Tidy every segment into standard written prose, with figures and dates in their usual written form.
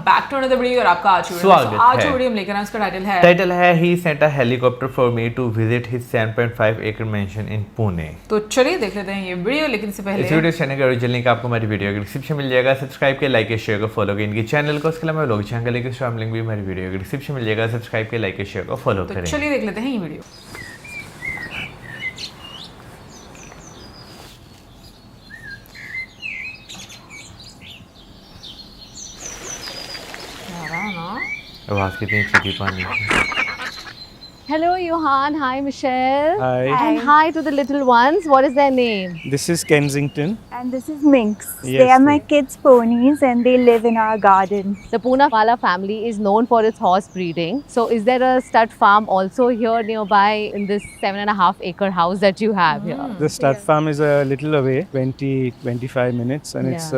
Back to another video और आपका आज स्वागत है। वीडियो हम लेकर आए, उसका टाइटल है he sent a helicopter for me to visit his 7.5 acre mention in Pune. तो चलिए देख लेते हैं ये वीडियो, लेकिन इससे पहले इस वीडियो चैनल का ओरिजिनल लिंक आपको हमारी वीडियो के डिस्क्रिप्शन मिल जाएगा। सब्सक्राइब के, लाइक के, शेयर को, फॉलो के इनकी चैनल को। उसके अलावा व्लॉग चैनल का लिंक भी हमारी वीडियो के डिस्क्रिप्शन मिल जाएगा। सब्सक्राइब के, लाइक के, शेयर को, फॉलो तो करें। चलिए देख लेते हैं ये वीडियो। आवाज कितनी अच्छी थी पानी की। Hello, Johan. Hi, Michelle. Hi. And hi to the little ones. What is their name? This is Kensington. And this is Minx. Yes, They are my they- kids' ponies and they live in our garden. The Poonawalla family is known for its horse breeding. So, is there a stud farm also here nearby in this 7.5 acre house that you have here? The stud farm is a little away, 25 minutes, and it's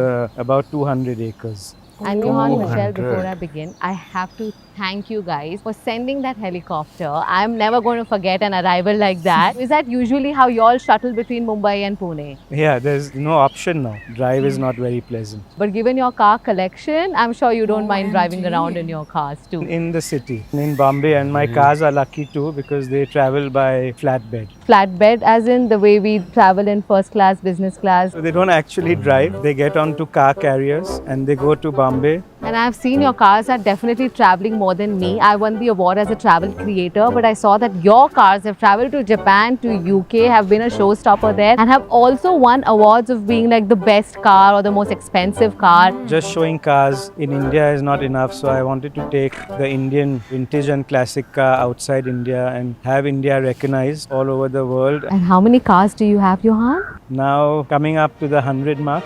about 200 acres. And Johan, 200. Michelle, before I begin, I have to thank you guys for sending that helicopter. I'm never going to forget an arrival like that. Is that usually how you all shuttle between Mumbai and Pune? Yeah, there's no option now. Drive is not very pleasant. But given your car collection, I'm sure you don't mind driving OMG. around in your cars too. In the city, in Bombay, and my cars are lucky too because they travel by flatbed. Flatbed, as in the way we travel in first class, business class. So they don't actually drive. They get onto car carriers and they go to Bombay. And I've seen your cars are definitely traveling more than me. I won the award as a travel creator, but I saw that your cars have traveled to Japan, to UK, have been a showstopper there, and have also won awards of being like the best car or the most expensive car. Just showing cars in India is not enough, so I wanted to take the Indian vintage and classic car outside India and have India recognized all over the world. And how many cars do you have, Johan? Now coming up to the 100 mark.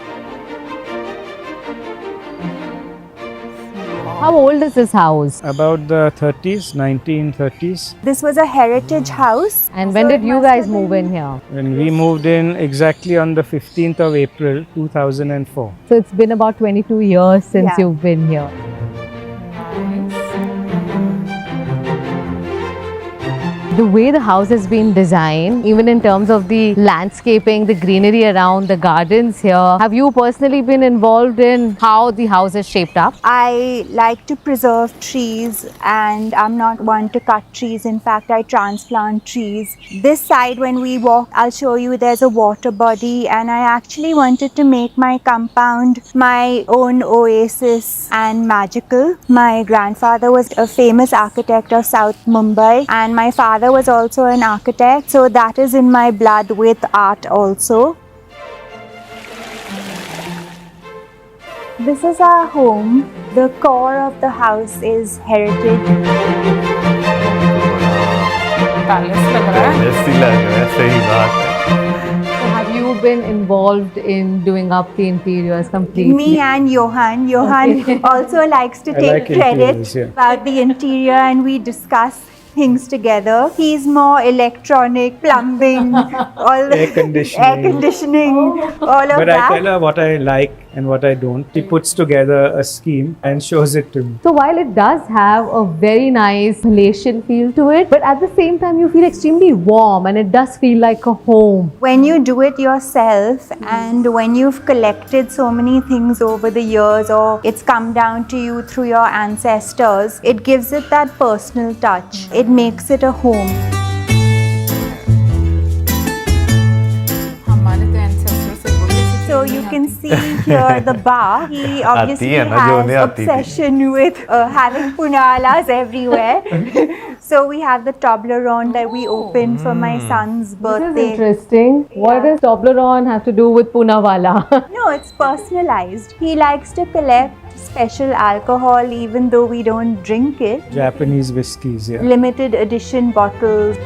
How old is this house? About the 30s, 1930s. This was a heritage house. And when So did it you must guys have move been- in here? When we moved in exactly on the 15th of April 2004. So it's been about 22 years since Yeah. you've been here. The way the house has been designed, even in terms of the landscaping, the greenery around, the gardens here, have you personally been involved in how the house is shaped up? I like to preserve trees and I'm not one to cut trees. In fact, I transplant trees. This side, when we walk, I'll show you there's a water body, and I actually wanted to make my compound my own oasis and magical. My grandfather was a famous architect of South Mumbai, and my father was also an architect, so that is in my blood with art also. This is our home. The core of the house is heritage. Palace लग रहा है। ऐसी लग रहा है, सही बात है। So have you been involved in doing up the interiors completely? Me and Johan. Johan also likes to I take like credit interiors, yeah. about the interior, and we discuss things together. He's more electronic, plumbing, all the Air conditioning. all of But I that. tell her what I like and what I don't. She puts together a scheme and shows it to me. So while it does have a very nice Malaysian feel to it, but at the same time you feel extremely warm and it does feel like a home. When you do it yourself and when you've collected so many things over the years, or it's come down to you through your ancestors, it gives it that personal touch. It makes it a home. हमारे तो ancestors से वही सी So you can see here the bar. He obviously है ना, जो has उन्हें आती थी। obsession with having punalas everywhere. So we have the Toblerone that we opened for my son's This is birthday. interesting. What does Toblerone have to do with Poonawalla? No, it's personalized. He likes to collect special alcohol even though we don't drink it. Japanese whiskies, yeah. Limited edition bottles.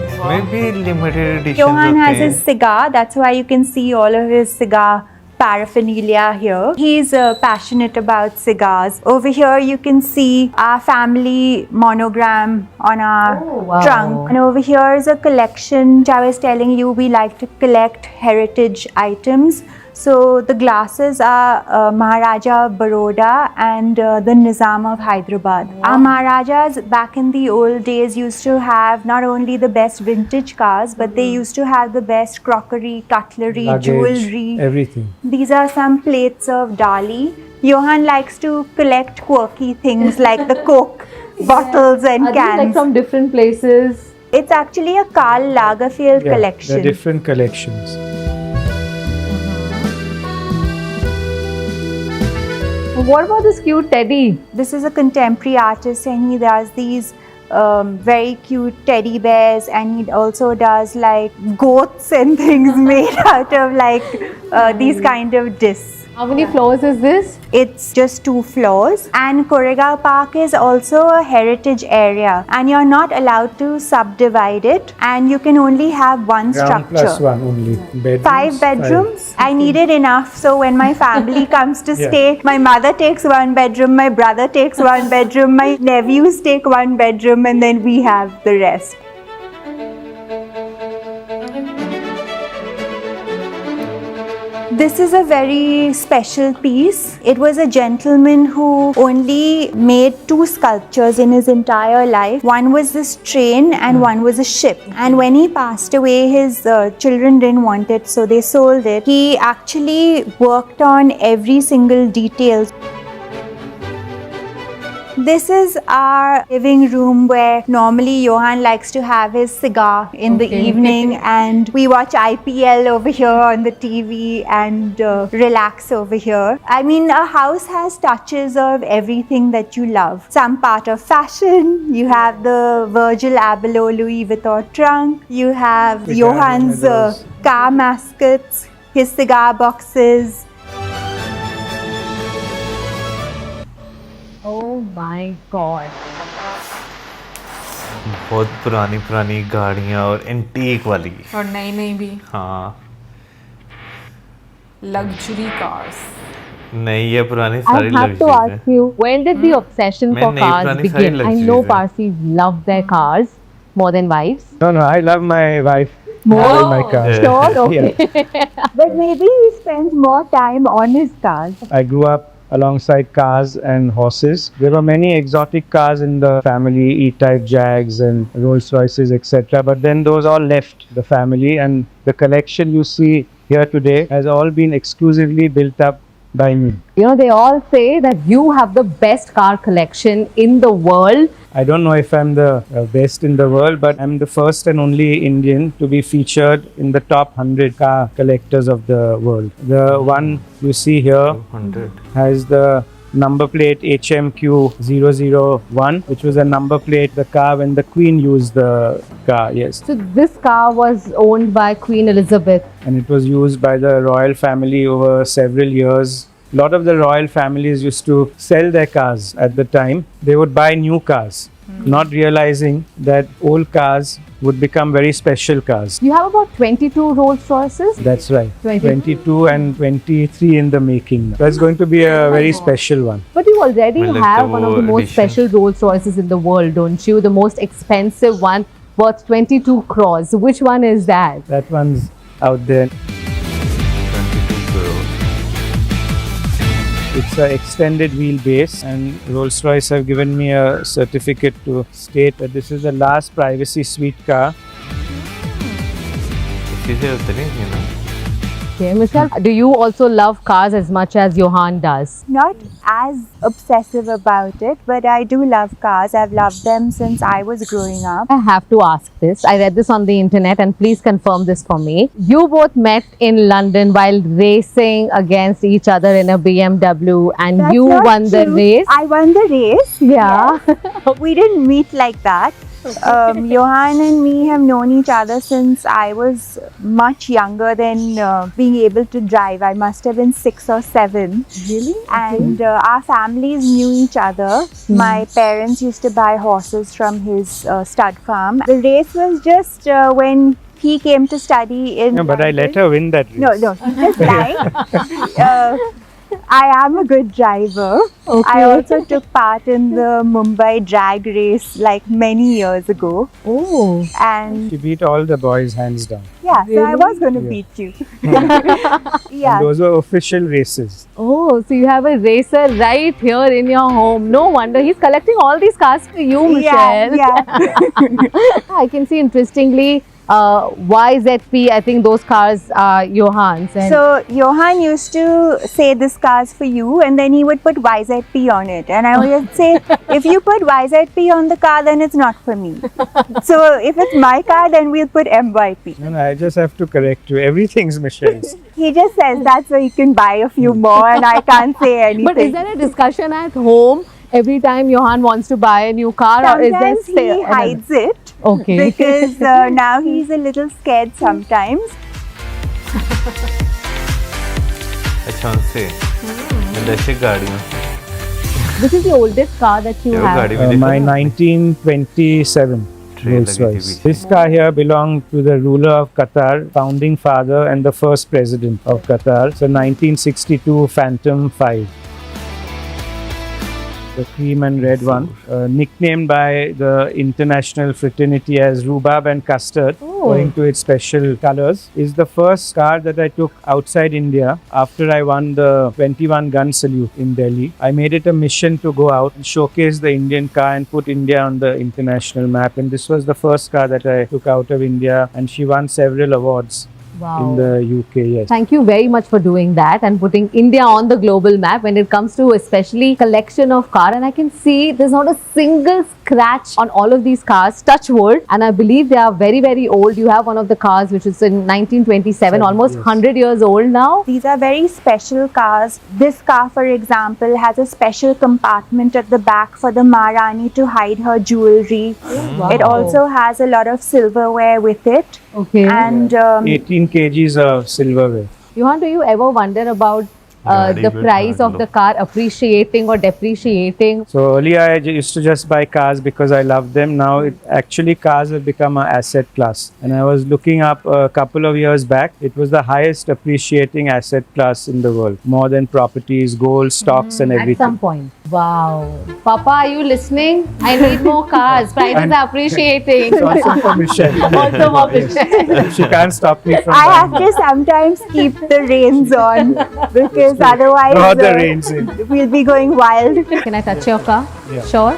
इसमें भी limited edition Johan has होते his हैं। cigar. That's why you can see all of his cigar paraphernalia here. He's passionate about cigars. Over here you can see our family monogram on our wow. trunk. And over here is a collection which I was telling you we like to collect heritage items. So the glasses are Maharaja Baroda and the Nizam of Hyderabad. Our Maharajas back in the old days used to have not only the best vintage cars, but they used to have the best crockery, cutlery, Luggage, jewelry. everything. These are some plates of Dali. Johan likes to collect quirky things like the Coke bottles and Are these like cans. from different places? It's actually a Karl Lagerfeld Yeah, collection. they're different collections. What about this cute teddy? This is a contemporary artist and he does these very cute teddy bears, and he also does like goats and things made out of like these kind of discs. How many floors is this? It's just 2 floors, and Koregaon Park is also a heritage area, and you're not allowed to subdivide it, and you can only have one Ground structure. plus one only. Bedrooms, 5 bedrooms. I needed enough, so when my family comes to Yeah. stay, my mother takes 1 bedroom, my brother takes 1 bedroom, my nephews take 1 bedroom, and then we have the rest. This is a very special piece. It was a gentleman who only made 2 sculptures in his entire life. One was this train and one was a ship. And when he passed away, his children didn't want it, so they sold it. He actually worked on every single detail. This is our living room where normally Johan likes to have his cigar in the evening, and we watch IPL over here on the TV and relax over here. I mean, a house has touches of everything that you love. Some part of fashion, you have the Virgil Abloh Louis Vuitton trunk, you have The Johan's garden medals. car mascots, his cigar boxes. Oh my god. बहुत पुरानी पुरानी गाड़ियाँ और antique वाली. और नई नई भी हाँ, लग्जरी कार्स. नई या पुरानी I सारी have to luxuries हैं. ask you, when did the obsession मैं for नई cars पुरानी सारी begin? I know luxuries हैं. Parsis love their cars more than wives. No, I love my wife More? more than my car. Yeah. Sure, okay. But maybe he spends more time on his cars. I grew up alongside cars and horses. There were many exotic cars in the family, E-Type Jags and Rolls Royces, etc. But then those all left the family, and the collection you see here today has all been exclusively built up by me. You know, they all say that you have the best car collection in the world. I don't know if I'm the best in the world, but I'm the first and only Indian to be featured in the top 100 car collectors of the world. The one you see here 100. has the number plate HMQ001, which was a number plate, the car when the Queen used the car, yes. So this car was owned by Queen Elizabeth. And it was used by the royal family over several years. A lot of the royal families used to sell their cars at the time. They would buy new cars, not realizing that old cars would become very special cars. You have about 22 Rolls Royces. That's right. 22. 22 and 23 in the making. That's going to be a very special one. But you already Well, like have the one of the most edition. special Rolls Royces in the world, don't you? The most expensive one, worth 22 crores. Which one is that? That one's out there. 22 crores. It's an extended wheelbase, and Rolls-Royce have given me a certificate to state that this is the last privacy suite car. इसी से होते नहीं है ना. Okay, Michelle, do you also love cars as much as Johan does? Not as obsessive about it, but I do love cars. I've loved them since I was growing up. I have to ask this. I read this on the internet, and please confirm this for me. You both met in London while racing against each other in a BMW, and That's you not won the true. race. I won the race. Yeah. We didn't meet like that. Johan and me have known each other since I was much younger than being able to drive. I must have been 6 or 7. Really? And our families knew each other. My parents used to buy horses from his stud farm. The race was just when he came to study in No, but I let London. her win that race. No, he's just lying. I am a good driver. Okay. I also took part in the Mumbai drag race like many years ago. Oh. And She beat all the boys hands down. yeah, so I was going to Yeah. beat you. And Yeah. those were official races. Oh, so you have a racer right here in your home. No wonder he's collecting all these cars for you, Michelle. Yeah, yeah. I can see, interestingly, YZP, I think those cars are Johan's. And So Johan used to say this car's for you, and then he would put YZP on it. And I would say, if you put YZP on the car, then it's not for me. So if it's my car, then we'll put MYP. No, I just have to correct you. Everything's Michelle's. He just says that so he can buy a few more, and I can't say anything. but is there a discussion at home every time Johan wants to buy a new car, or is there Sometimes he hides it Okay. because now he's a little scared sometimes. अच्छा उनसे electric गाड़ियों से This is the oldest car that you ये वो have. गाड़ी भी देखो My 1927 Trail Rolls लगी थी Royce. पीछे। This car here belonged to the ruler of Qatar, founding father and the first president of Qatar. So 1962 Phantom 5. The cream and red one, nicknamed by the international fraternity as Rhubarb and Custard, owing to its special colors, is the first car that I took outside India after I won the 21 gun salute in Delhi. I made it a mission to go out and showcase the Indian car and put India on the international map. And this was the first car that I took out of India, and she won several awards Wow. in the UK. Yes. Thank you very much for doing that and putting India on the global map when it comes to especially collection of car. And I can see there's not a single scratch on all of these cars, touch wood. And I believe they are very, very old. You have one of the cars which is in 1927, almost yes. 100 years old now. These are very special cars. This car, for example, has a special compartment at the back for the Maharani to hide her jewelry. Wow. It also has a lot of silverware with it. Okay. And 18 kgs of silverware. Johan, do you ever wonder about गाड़ी the भी price उठा of low. the car appreciating or depreciating? So earlier I used to just buy cars because I loved them. Now actually cars have become an asset class. And I was looking up a couple of years back. It was the highest appreciating asset class in the world. More than properties, gold, stocks and At some everything. point. Wow. Papa, are you listening? I need more cars. Prices And- are appreciating. It's also for Michelle. Also for Michelle. She can't stop me from I buying. have to sometimes keep the reins on because otherwise Draw the reins in. we'll be going wild. Can I touch your car? Yeah. Sure.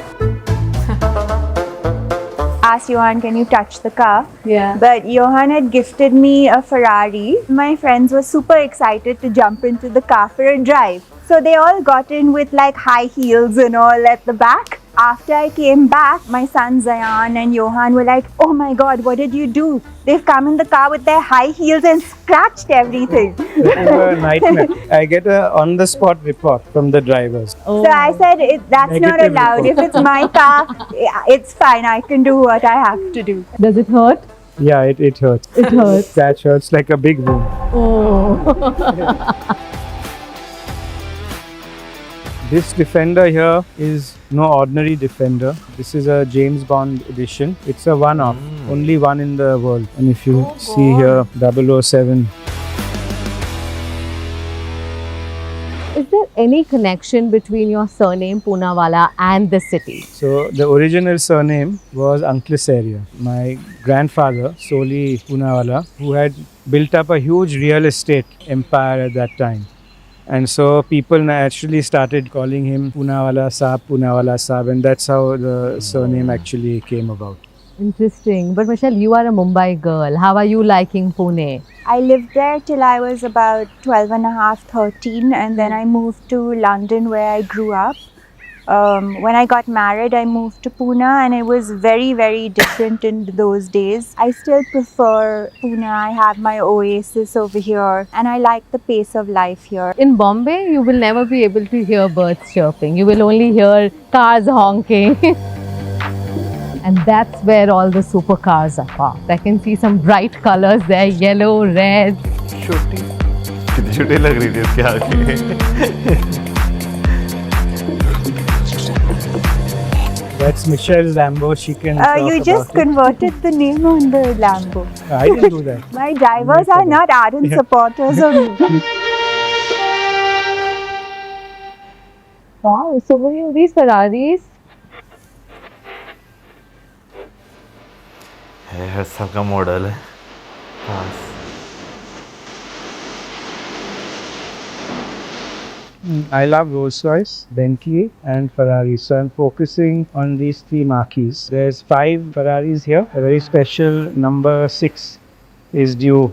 Asked Johan, can you touch the car? Yeah. But Johan had gifted me a Ferrari. My friends were super excited to jump into the car for a drive. So they all got in with like high heels and all at the back. After I came back, my son Zayan and Johan were like, oh my God, what did you do? They've come in the car with their high heels and scratched everything. It was a nightmare. I get a on-the-spot report from the drivers. Oh. So I said, that's not Negative allowed. report. If it's my car, it's fine. I can do what I have to do. Does it hurt? Yeah, it hurts. It hurts. Scratch hurts like a big wound. Oh. This Defender here is no ordinary Defender. This is a James Bond edition. It's a one-off, only one in the world. And if you see here, 007. Is there any connection between your surname Poonawalla and the city? So the original surname was Anklesariya. My grandfather, Soli Poonawalla, who had built up a huge real estate empire at that time. And so people naturally started calling him Poonawalla Saab, and that's how the surname actually came about. Interesting. But Michelle, you are a Mumbai girl. How are you liking Pune? I lived there till I was about 12 and a half, 13, and then I moved to London where I grew up. When I got married, I moved to Pune, and it was very, very different in those days. I still prefer Pune. I have my oasis over here, and I like the pace of life here. In Bombay, you will never be able to hear birds chirping. You will only hear cars honking. And that's where all the supercars are parked. I can see some bright colors there, yellow, red. छोटी कितनी छोटी लग रही थी इसके आगे That's Michelle's Lambo. She can talk You just about it. converted the name on the Lambo. I didn't do that. My drivers are not ardent supporters of me. Wow, so many of these Ferraris. है हर साल का model है I love Rolls-Royce, Bentley and Ferrari. So I'm focusing on these three marquees. There's 5 Ferraris here. A very special number 6 is due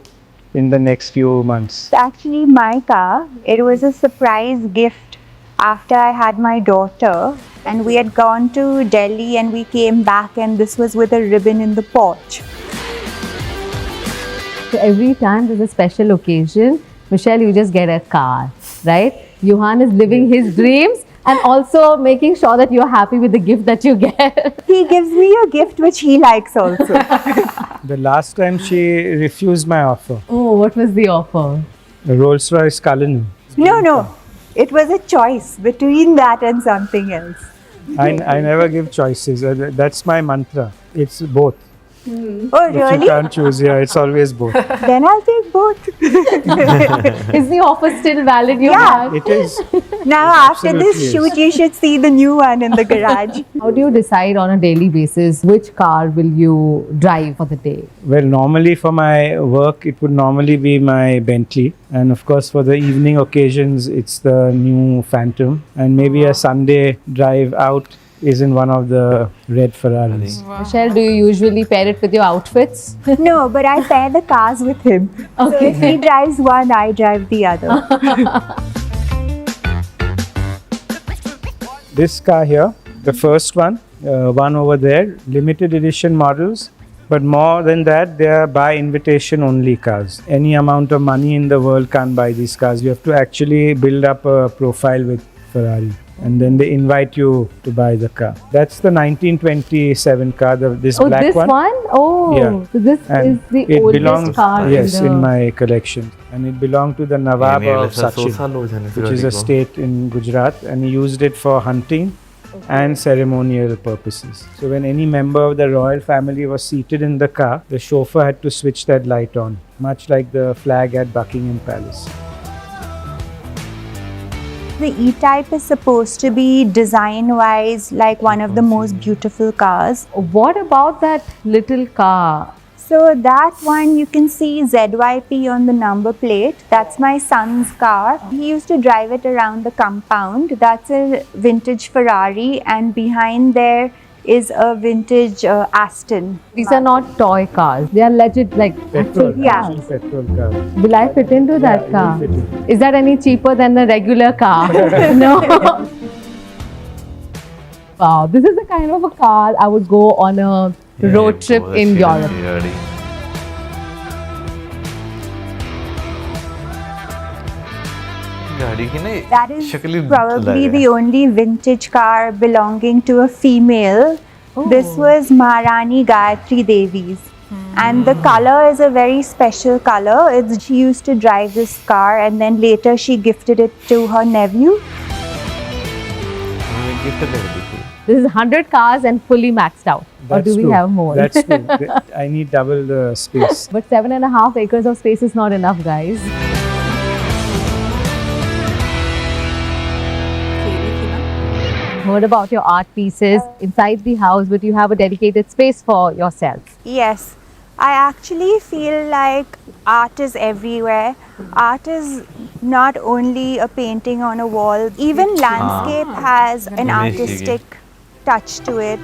in the next few months. It's actually my car. It was a surprise gift after I had my daughter, and we had gone to Delhi and we came back, and this was with a ribbon in the porch. So every time there's a special occasion, Michelle, you just get a car, right? Johan is living his dreams and also making sure that you're happy with the gift that you get. He gives me a gift which he likes also. The last time she refused my offer, Oh, what was the offer? a Rolls-Royce Cullinan. No. It was a choice between that and something else. I never give choices. That's my mantra. It's both. Oh, If you really? can't choose, yeah, it's always both. Then I'll take both. Is the offer still valid, Yeah. Johan? It is. Now, after this Absolutely shoot, you should see the new one in the garage. How do you decide on a daily basis which car will you drive for the day? Well, normally for my work, it would normally be my Bentley. And of course, for the evening occasions, it's the new Phantom. And maybe a Sunday drive out is in one of the red Ferraris. Michelle, do you usually pair it with your outfits? No, but I pair the cars with him. So if he drives one, I drive the other. This car here, the first one over there, limited edition models. But more than that, they are by invitation only cars. Any amount of money in the world can't buy these cars. You have to actually build up a profile with Ferrari. And then they invite you to buy the car. That's the 1927 car, this Oh, black this one? Oh, Yeah. so this And is the it oldest belongs, car yes, in the... in my collection. And it belonged to the Nawab of Sachin, which is a state in Gujarat. And he used it for hunting and ceremonial purposes. So when any member of the royal family was seated in the car, the chauffeur had to switch that light on, much like the flag at Buckingham Palace. The E-Type is supposed to be design-wise like one of the most beautiful cars. What about that little car? So that one, you can see ZYP on the number plate. That's my son's car. He used to drive it around the compound. That's a vintage Ferrari, and behind there is a vintage Aston. These are not toy cars. They are legit, like Petrol, actual Yeah. cars. petrol car. Will I fit into that Yeah, car? you'll fit in. Is that any cheaper than the regular car? No. Wow, this is the kind of a car I would go on a road trip in Europe. That is probably the only vintage car belonging to a female. This was Maharani Gayatri Devi's. And the color is a very special color. She used to drive this car, and then later she gifted it to her nephew. This is 100 cars and fully maxed out. Or do we true. have more? That's true. I need double the space. But 7.5 acres of space is not enough, guys. Heard about your art pieces inside the house, but you have a dedicated space for yourself. Yes, I actually feel like art is everywhere. Art is not only a painting on a wall, even landscape has an artistic touch to it.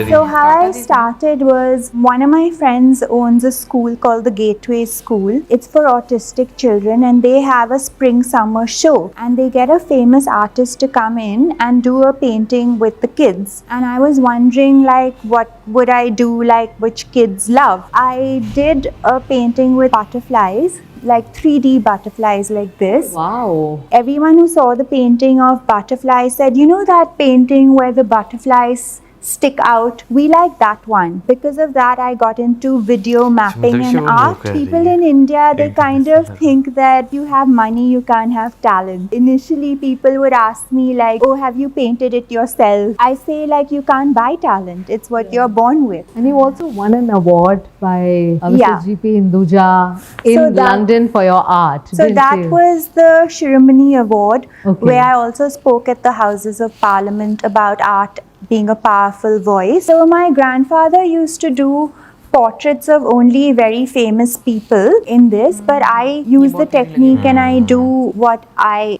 So how I started was, one of my friends owns a school called the Gateway School. It's for autistic children, and they have a spring summer show, and they get a famous artist to come in and do a painting with the kids. And I was wondering, like, what would I do, like, which kids love. I did a painting with butterflies, like 3D butterflies like this. Wow. Everyone who saw the painting of butterflies said, you know that painting where the butterflies stick out? We like that one. Because of that, I got into video mapping and art. People in India, they kind of think that you have money, you can't have talent. Initially, people would ask me like, oh, have you painted it yourself? I say like, you can't buy talent. It's what you're born with. And you also won an award by Mr. Yeah. G.P. Hinduja in So that- London for your art. So didn't that you? was the Shiromani Award, Okay. where I also spoke at the Houses of Parliament about art being a powerful voice. So my grandfather used to do portraits of only very famous people in this, but I use the technique and I do what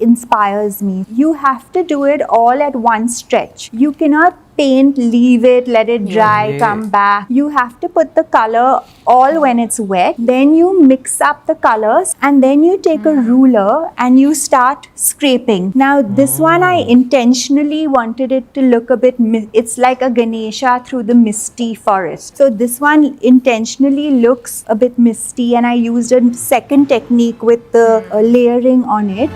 inspires me. You have to do it all at one stretch. You cannot paint, leave it, let it dry, come back. You have to put the color all when it's wet. Then you mix up the colors and then you take a ruler and you start scraping. Now this one I intentionally wanted it to look a bit, it's like a Ganesha through the misty forest. So this one intentionally looks a bit misty and I used a second technique with the layering on it.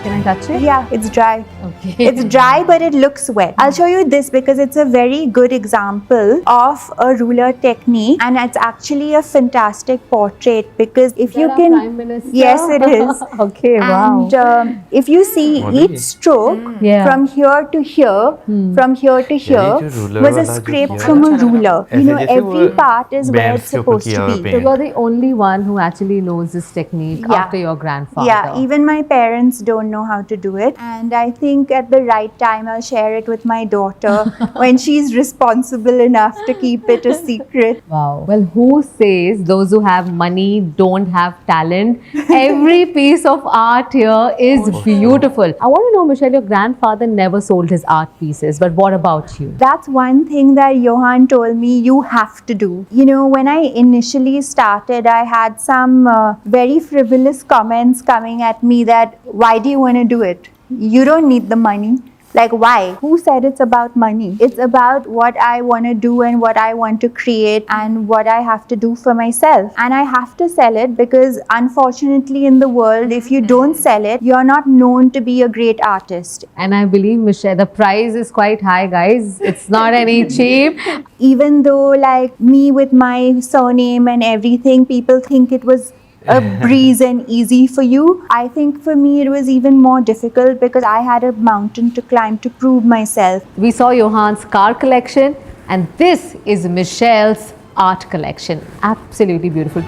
Can I touch it? Yeah, it's dry. Okay. It's dry, but it looks wet. I'll show you this because it's a very good example of a ruler technique, and it's actually a fantastic portrait because if you can, Prime Minister? yes, it is. Okay, wow. And if you see each stroke Yeah. from here to here, from here to here, ये जो ruler was a वाला जो scrape किया from a है, ruler. You ऐसे know, जैसे every वो part is where bands it's के ऊपर supposed किया to हुआ be. So paint. you're the only one who actually knows this technique Yeah. after your grandfather. Yeah, even my parents don't know how to do it. And I think at the right time, I'll share it with my daughter when she's responsible enough to keep it a secret. Wow. Well, who says those who have money don't have talent? Every piece of art here is beautiful. I want to know, Michelle, your grandfather never sold his art pieces, but what about you? That's one thing that Johan told me you have to do. You know, when I initially started, I had some very frivolous comments coming at me that, why do you want to do it? You don't need the money. Like, why? Who said it's about money? It's about what I want to do and what I want to create and what I have to do for myself. And I have to sell it because unfortunately in the world, if you don't sell it, you're not known to be a great artist. And I believe, Michelle, the price is quite high, guys. It's not any cheap. Even though like me with my surname and everything, people think it was a breeze and easy for you. I think for me it was even more difficult because I had a mountain to climb to prove myself. We saw Johan's car collection, and this is Michelle's art collection. Absolutely beautiful.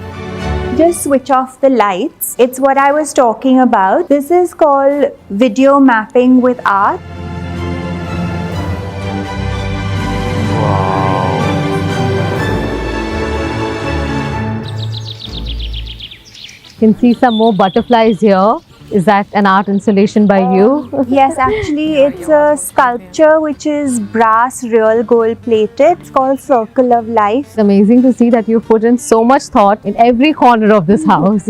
Just switch off the lights. It's what I was talking about. This is called video mapping with art. You can see some more butterflies here. Is that an art installation by you? Yes, actually it's a sculpture which is brass real gold plated. It's called Circle of Life. It's amazing to see that you've put in so much thought in every corner of this house.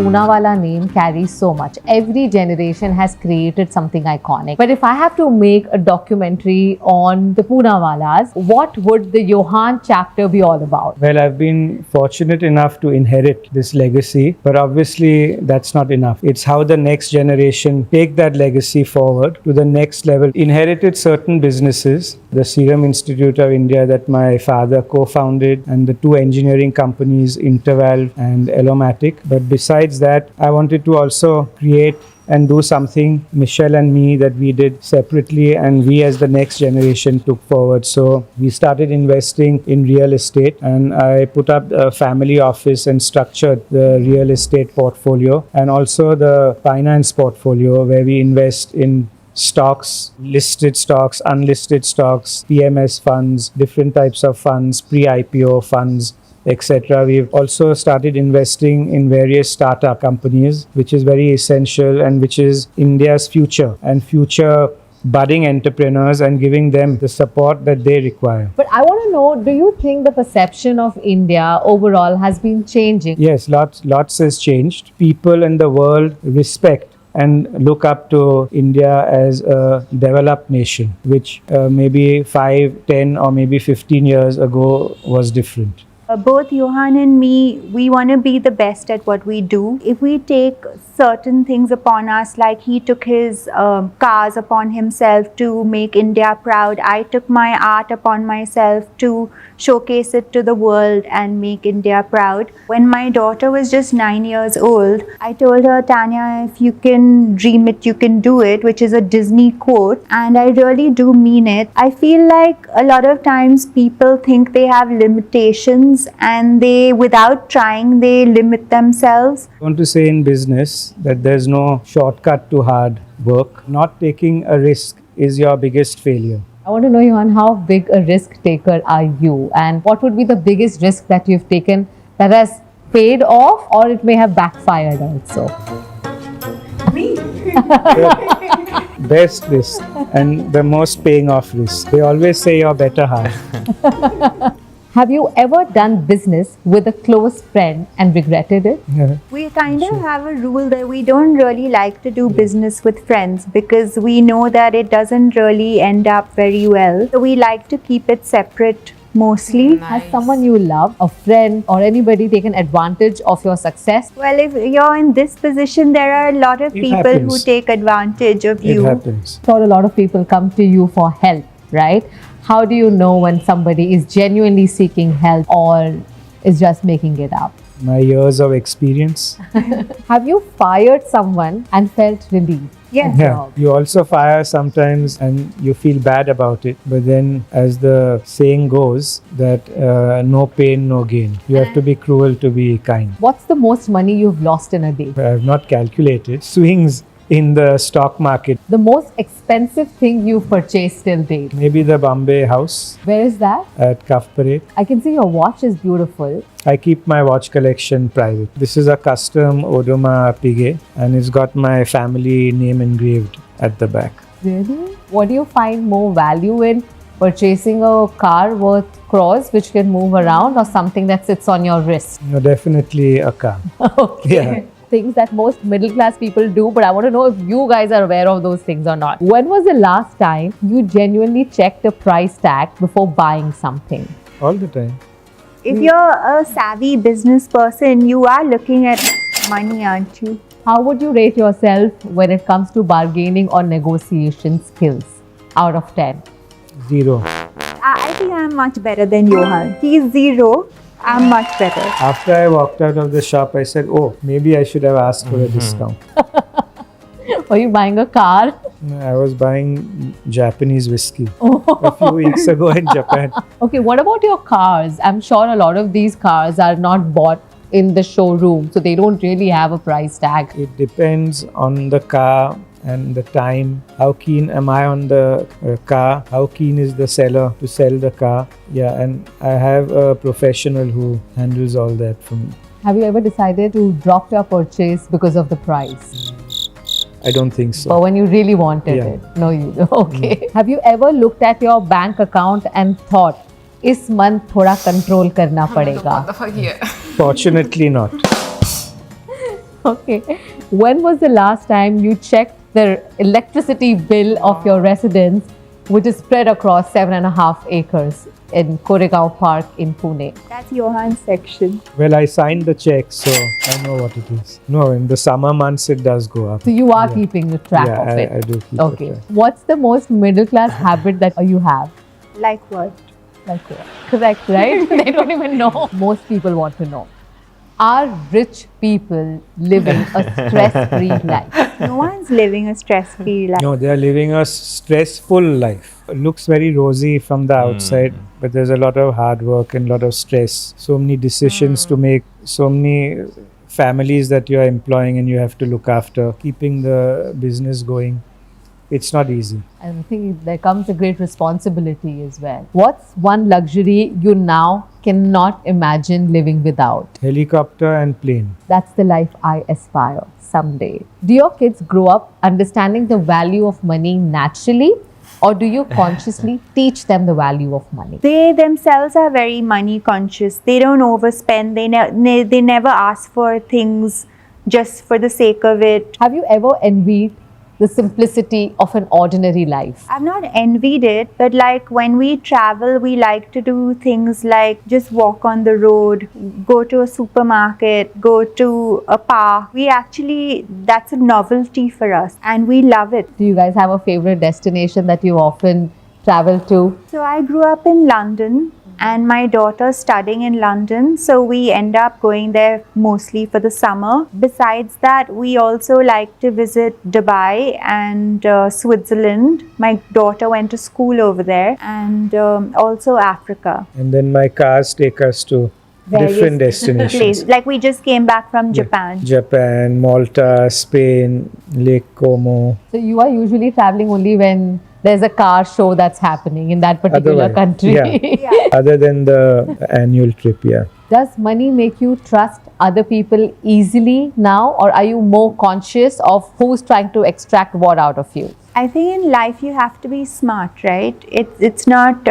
Poonawalla name carries so much. Every generation has created something iconic. But if I have to make a documentary on the Poonawallas, what would the Johan chapter be all about? Well, I've been fortunate enough to inherit this legacy, but obviously that's not enough. It's how the next generation take that legacy forward to the next level. Inherited certain businesses, the Serum Institute of India that my father co-founded, and the two engineering companies, Intervalve and Elomatic. But besides that, I wanted to also create and do something, Michelle and me, that we did separately and we as the next generation took forward. So we started investing in real estate, and I put up a family office and structured the real estate portfolio and also the finance portfolio, where we invest in stocks, listed stocks, unlisted stocks, PMS funds, different types of funds, pre-IPO funds, etc. We've also started investing in various startup companies, which is very essential and which is India's future and future budding entrepreneurs, and giving them the support that they require. But I want to know, do you think the perception of India overall has been changing? Yes, lots has changed. People in the world respect and look up to India as a developed nation, which maybe 5, 10 or maybe 15 years ago was different. Both Johan and me, we want to be the best at what we do. If we take certain things upon us, like he took his cars upon himself to make India proud, I took my art upon myself to showcase it to the world and make India proud. When my daughter was just 9 years old, I told her, Tanya, if you can dream it, you can do it, which is a Disney quote, and I really do mean it. I feel like a lot of times people think they have limitations things and they, without trying, they limit themselves. I want to say in business that there's no shortcut to hard work. Not taking a risk is your biggest failure. I want to know, Johan, how big a risk taker are you? And what would be the biggest risk that you've taken that has paid off, or it may have backfired also? Best risk and the most paying off risk. They always say your better half. Have you ever done business with a close friend and regretted it? Yeah. We kind of have a rule that we don't really like to do business with friends because we know that it doesn't really end up very well. So we like to keep it separate mostly. Has someone you love, a friend or anybody, taken advantage of your success? Well, if you're in this position, there are a lot of It people happens. who take advantage of It you. happens. Sure, a lot of people come to you for help, right? How do you know when somebody is genuinely seeking help or is just making it up? My years of experience. Have you fired someone and felt relief? Yes. Yeah, you also fire sometimes and you feel bad about it. But then, as the saying goes, that no pain, no gain. You have to be cruel to be kind. What's the most money you've lost in a day? I have not calculated. Swings in the stock market. The most expensive thing you've purchased till date? Maybe the Bombay house Where is that? at Cuff Parade. I can see your watch is beautiful. I keep my watch collection private. This is a custom Audemars Piguet and it's got my family name engraved at the back. Really? What do you find more value in? Purchasing a car worth crores which can move around, or something that sits on your wrist? No, definitely a car. Okay. Yeah. Things that most middle class people do, but I want to know if you guys are aware of those things or not. When was the last time you genuinely checked the price tag before buying something? All the time. If you're a savvy business person, you are looking at money, aren't you? How would you rate yourself when it comes to bargaining or negotiation skills out of 10? 0. I think I'm much better than Johan. He's 0. I'm much better. After I walked out of the shop, I said, oh, maybe I should have asked for a discount. Were you buying a car? I was buying Japanese whiskey a few weeks ago in Japan. Okay, what about your cars? I'm sure a lot of these cars are not bought in the showroom, so they don't really have a price tag. It depends on the car and the time. How keen am I on the car? How keen is the seller to sell the car? Yeah, and I have a professional who handles all that for me. Have you ever decided to drop your purchase because of the price? I don't think so. But when you really wanted Yeah. it? No, you okay. Have you ever looked at your bank account and thought, इस month थोड़ा control करना पड़ेगा? Fortunately not. Okay. When was the last time you checked the electricity bill of your residence, which is spread across 7.5 acres in Koregaon Park in Pune? That's Johan's section. Well, I signed the check, so I know what it is. No, in the summer months it does go up. So you are Yeah. keeping track Yeah, of it. I do keep Okay. it track. What's the most middle class habit that you have? Like what? Like what? Correct, right? They don't even know. Most people want to know. Are rich people living a stress-free life? No one's living a stress-free life. No, they are living a stressful life. It looks very rosy from the outside, but there's a lot of hard work and a lot of stress. So many decisions to make, so many families that you are employing and you have to look after, keeping the business going. It's not easy. I think there comes a great responsibility as well. What's one luxury you now cannot imagine living without? Helicopter and plane. That's the life I aspire someday. Do your kids grow up understanding the value of money naturally, or do you consciously teach them the value of money? They themselves are very money conscious. They don't overspend. They never ask for things just for the sake of it. Have you ever envied the simplicity of an ordinary life? I've not envied it, but like when we travel, we like to do things like just walk on the road, go to a supermarket, go to a park. That's a novelty for us and we love it. Do you guys have a favorite destination that you often travel to? So I grew up in London and my daughter's studying in London, so we end up going there mostly for the summer. Besides that, we also like to visit Dubai and Switzerland. My daughter went to school over there, and also Africa. And then my cars take us to different destinations. places. Like we just came back from Japan. Japan, Malta, Spain, Lake Como. So you are usually traveling only when there's a car show that's happening in that particular Otherwise, country. yeah. Other than the annual trip, yeah. Does money make you trust other people easily now, or are you more conscious of who's trying to extract what out of you? I think in life you have to be smart, right? It's not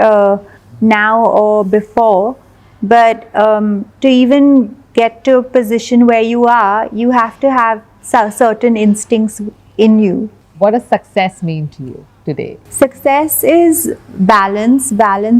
now or before, but to even get to a position where you are, you have to have certain instincts in you. What does success mean to you today? Success is balance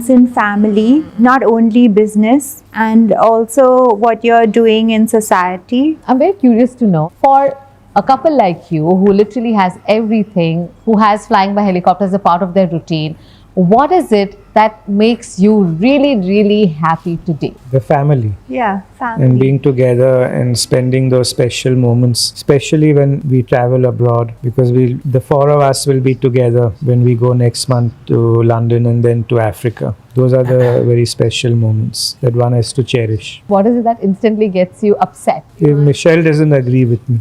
in family, not only business, and also what you're doing in society. I'm very curious to know, for a couple like you who literally has everything, who has flying by helicopter as a part of their routine, what is it that makes you really, really happy today? The family. Yeah, family. And being together and spending those special moments, especially when we travel abroad, because the four of us will be together when we go next month to London and then to Africa. Those are the very special moments that one has to cherish. What is it that instantly gets you upset? If Michelle doesn't agree with me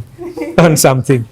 on something,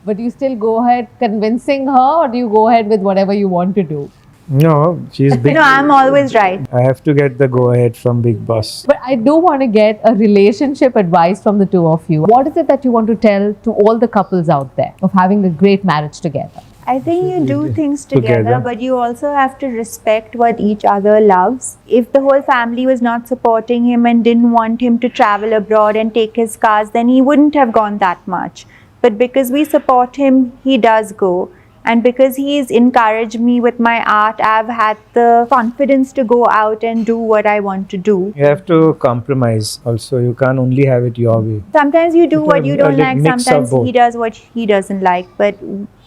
But do you still go ahead convincing her, or do you go ahead with whatever you want to do? no, she's big. No, I'm always right. I have to get the go ahead from Big Boss. But I do want to get a relationship advice from the two of you. What is it that you want to tell to all the couples out there of having a great marriage together? I think you do things Together. together, but you also have to respect what each other loves. If the whole family was not supporting him and didn't want him to travel abroad and take his cars, then he wouldn't have gone that much. But because we support him, he does go. And because he's encouraged me with my art, I've had the confidence to go out and do what I want to do. You have to compromise also. You can't only have it your way. Sometimes you do It's what you don't like, mix of sometimes both. he does what he doesn't like. But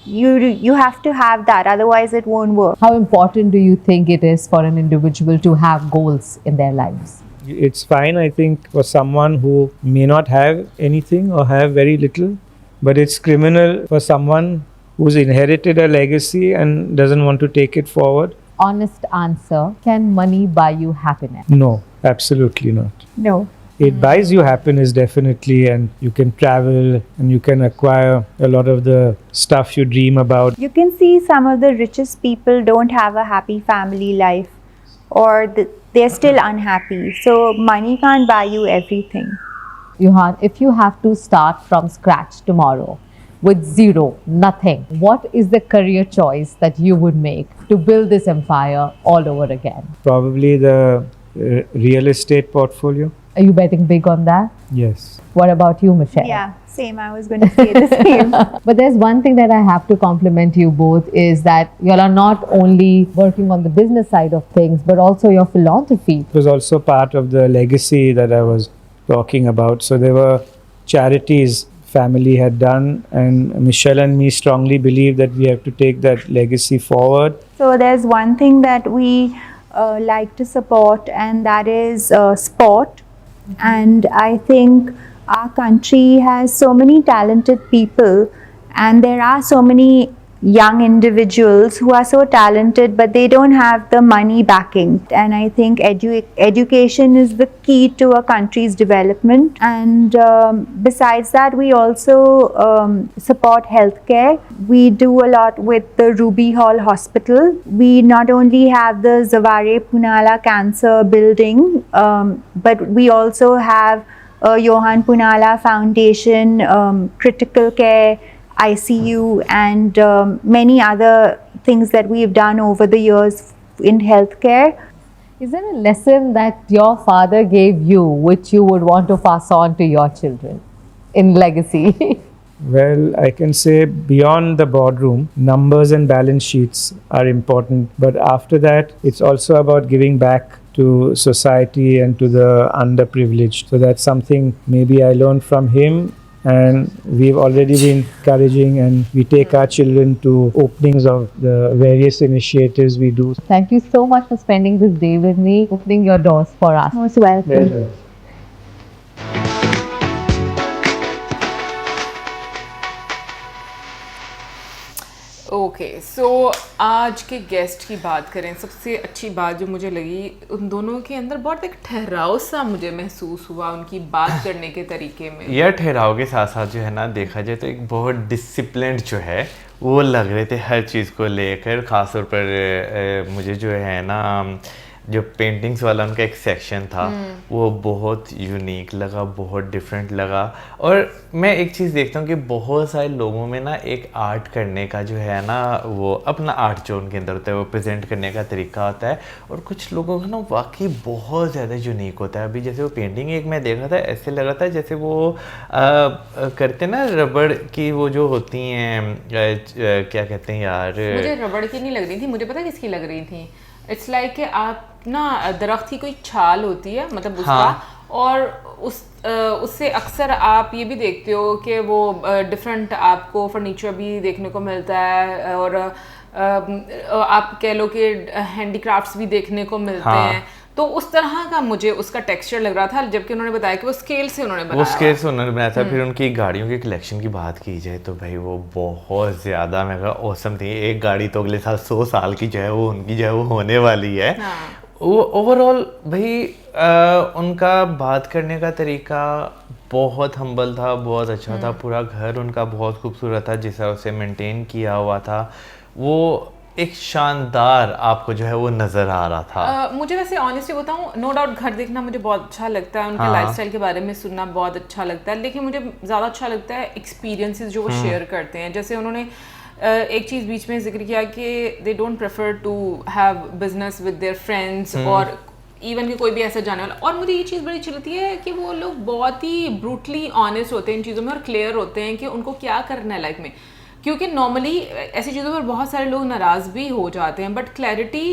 you have to have that, otherwise it won't work. How important do you think it is for an individual to have goals in their lives? It's fine, I think, for someone who may not have anything or have very little, but it's criminal for someone who's inherited a legacy and doesn't want to take it forward. Honest answer, can money buy you happiness? No, absolutely not. No. It buys you happiness definitely, and you can travel and you can acquire a lot of the stuff you dream about. You can see some of the richest people don't have a happy family life, or they're still unhappy. So money can't buy you everything. Johan, if you have to start from scratch tomorrow with zero, nothing, what is the career choice that you would make to build this empire all over again? Probably the real estate portfolio. Are you betting big on that? Yes. What about you, Michelle? Yeah, same. I was going to say the same. But there's one thing that I have to compliment you both is that you all are not only working on the business side of things, but also your philanthropy. It was also part of the legacy that I was talking about. So there were charities family had done, and Michelle and me strongly believe that we have to take that legacy forward. So there's one thing that we like to support, and that is sport. And I think our country has so many talented people, and there are so many young individuals who are so talented, but they don't have the money backing. And I think education is the key to a country's development. And besides that, we also support healthcare. We do a lot with the Ruby Hall Hospital. We not only have the Zaware Punala Cancer Building, but we also have Johan Punala Foundation, critical care, ICU, and many other things that we've done over the years in healthcare. Is there a lesson that your father gave you which you would want to pass on to your children in legacy? Well, I can say beyond the boardroom, numbers and balance sheets are important. But after that, it's also about giving back to society and to the underprivileged. So that's something maybe I learned from him. And we've already been encouraging, and we take our children to openings of the various initiatives we do. Thank you so much for spending this day with me, opening your doors for us. Most welcome. Okay so आज के guest की बात करें, सबसे अच्छी बात जो मुझे लगी उन दोनों के अंदर बहुत एक ठहराव सा मुझे महसूस हुआ उनकी बात करने के तरीके में। यह ठहराव के साथ साथ जो है ना, देखा जाए तो एक बहुत डिसिप्लिन्ड जो है वो लग रहे थे हर चीज़ को लेकर। ख़ासतौर पर मुझे जो है ना, जो पेंटिंग्स वाला उनका एक सेक्शन था वो बहुत यूनिक लगा, बहुत डिफरेंट लगा। और मैं एक चीज़ देखता हूँ कि बहुत सारे लोगों में ना एक आर्ट करने का जो है ना, वो अपना आर्ट जो उनके अंदर होता है वो प्रेजेंट करने का तरीका होता है, और कुछ लोगों का ना वाकई बहुत ज़्यादा यूनिक होता है। अभी जैसे वो पेंटिंग एक मैं देख रहा था, ऐसे लग रहा था जैसे वो करते ना रबड़ की वो जो होती हैं, क्या कहते हैं यार, मुझे रबड़ की नहीं लग रही थी, मुझे पता किसकी लग रही थी। इट्स लाइक कि आप ना दरख्त की कोई छाल होती है, मतलब उसका हाँ। और उससे अक्सर आप ये भी देखते हो कि वो डिफरेंट आपको फर्नीचर भी देखने को मिलता है, और आप कह लो कि हैंडीक्राफ्ट्स भी देखने को मिलते हाँ। हैं। तो उस तरह का मुझे उसका टेक्सचर लग रहा था, जबकि उन्होंने बताया कि वो स्केल से उन्होंने बनाया। वो स्केल से उन्होंने बनाया था। फिर उनकी गाड़ियों की कलेक्शन की बात की जाए तो भाई वो बहुत ज़्यादा मैं कहा औसम थी। एक गाड़ी तो अगले साल 100 साल की जो है वो उनकी जो है वो होने वाली है। हाँ। वो ओवरऑल भाई उनका बात करने का तरीका बहुत हम्बल था, बहुत अच्छा था। पूरा घर उनका बहुत खूबसूरत था, जिस तरह उसे मेंटेन किया हुआ था, वो एक शानदार आपको जो है वो नज़र आ रहा था। मुझे वैसे ऑनेस्टली बताऊं, नो डाउट घर देखना मुझे बहुत अच्छा लगता है, उनके हाँ। लाइफस्टाइल के बारे में सुनना बहुत अच्छा लगता है, लेकिन मुझे ज़्यादा अच्छा लगता है एक्सपीरियंसेस जो वो शेयर करते हैं। जैसे उन्होंने एक चीज़ बीच में जिक्र किया कि they don't prefer to have business with their friends, और इवन कि कोई भी ऐसा जाने वाला। और मुझे ये चीज़ बड़ी अच्छी लगती है कि वो लोग बहुत ही ब्रूटली ऑनेस्ट होते हैं इन चीज़ों में, और क्लियर होते हैं कि उनको क्या करना है लाइफ में। क्योंकि नॉर्मली ऐसी चीज़ों पर बहुत सारे लोग नाराज़ भी हो जाते हैं, बट क्लैरिटी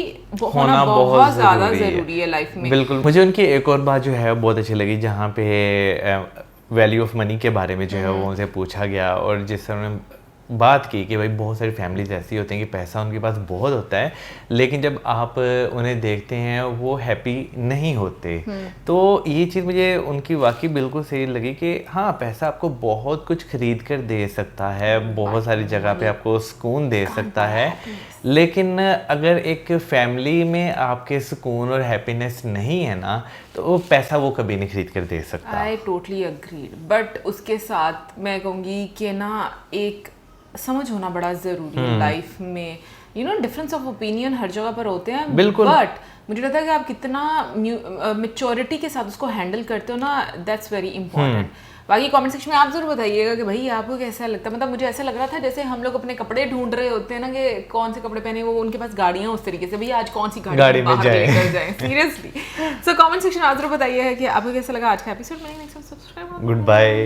होना बहुत ज़्यादा ज़रूरी है लाइफ में। बिल्कुल। मुझे उनकी एक और बात जो है बहुत अच्छी लगी, जहाँ पे वैल्यू ऑफ मनी के बारे में जो है वो उनसे पूछा गया, और जिस तरह उन्होंने बात की कि भाई बहुत सारी फैमिलीज ऐसी होती हैं कि पैसा उनके पास बहुत होता है, लेकिन जब आप उन्हें देखते हैं वो हैप्पी नहीं होते। तो ये चीज़ मुझे उनकी वाकई बिल्कुल सही लगी कि हाँ, पैसा आपको बहुत कुछ खरीद कर दे सकता है, बहुत सारी जगह पे आपको सुकून दे सकता है, लेकिन अगर एक फैमिली में आपके सुकून और हैप्पीनेस नहीं है ना, तो वो पैसा वो कभी नहीं खरीद कर दे सकता। आई टोटली अग्रीड, बट उसके साथ मैं कहूँगी कि ना एक समझ होना बड़ा ज़रूरी है लाइफ में। You know, difference of opinion हर जगह पर होते हैं, बिल्कुल। बट मुझे लगता है कि आप कितना मेच्योरिटी के साथ उसको हैंडल करते हो ना, दैट्स वेरी इंपॉर्टेंट। बाकी कमेंट सेक्शन में आप जरूर बताइएगा कि भाई आपको कैसा लगता है। मतलब मुझे ऐसा लग रहा था जैसे हम लोग अपने कपड़े ढूंढ रहे होते हैं ना, कि कौन से कपड़े पहने, वो उनके पास गाड़ियां उस तरीके से, भैया आज कौन सी गाड़ी में लेकर जाए सीरियसली। सो कमेंट सेक्शन में आप जरूर बताइए कि आपको कैसा लगा आज का episode. Next subscribe. Good bye.